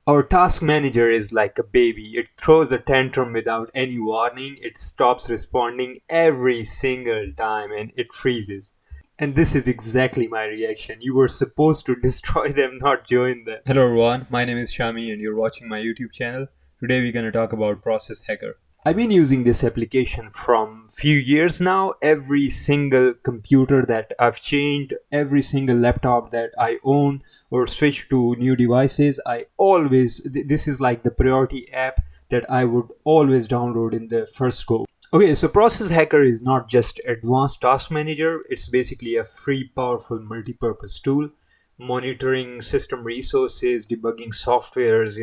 Our task manager is like a baby. It throws a tantrum without any warning. It stops responding every single time and it freezes. And this is exactly my reaction. You were supposed to destroy them, not join them. Hello everyone, my name is Shami and you're watching my YouTube channel. Today we're going to talk about Process Hacker. I've been using this application from few years now. Every single computer that I've changed, every single laptop that I own or switch to new devices, I always this is like the priority app that I would always download in the first go. Okay, so Process Hacker is not just advanced task manager, it's basically a free powerful multi-purpose tool monitoring system resources, debugging softwares,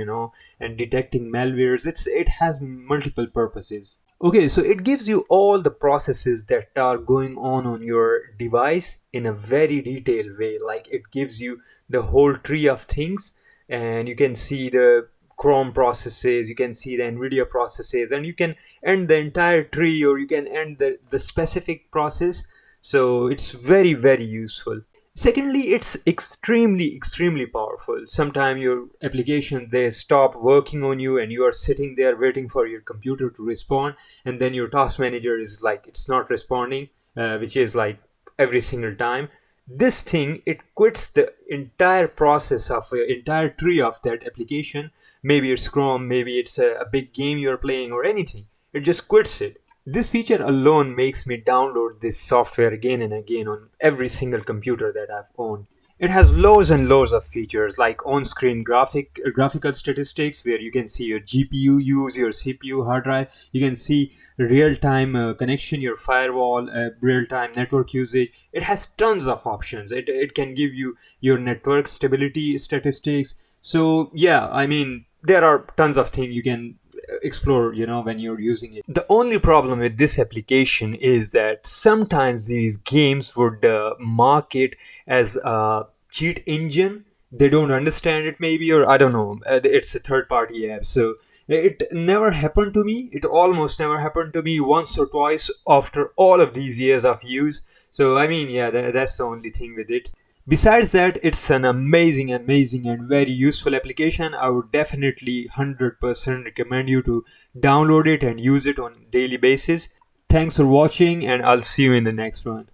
and detecting malwares. It has multiple purposes. Okay, so it gives you all the processes that are going on your device in a very detailed way. Like it gives you the whole tree of things, and you can see the Chrome processes, you can see the NVIDIA processes, and you can end the entire tree or you can end the specific process. So it's very, very useful. Secondly, it's extremely powerful. Sometimes your application they stop working on you and you are sitting there waiting for your computer to respond, and then your task manager is like it's not responding, which is like every single time. This thing it quits the entire process of entire tree of that application. Maybe it's Chrome, maybe it's a big game you're playing or anything. It just quits it. This feature alone makes me download this software again and again on every single computer that I've owned. It has loads and loads of features like on-screen graphical statistics where you can see your GPU use, your CPU, hard drive. You can see real-time connection, your firewall, real-time network usage. It has tons of options. It can give you your network stability statistics. So yeah, I mean there are tons of things you can explore when you're using it. The only problem with this application is that sometimes these games would mark it as a cheat engine. They don't understand it maybe, or I don't know. It's a third party app, so it never happened to me. It almost never happened to me once or twice after all of these years of use. So I mean, yeah, that's the only thing with it. Besides that, it's an amazing and very useful application. I would definitely 100% recommend you to download it and use it on daily basis. Thanks for watching and I'll see you in the next one.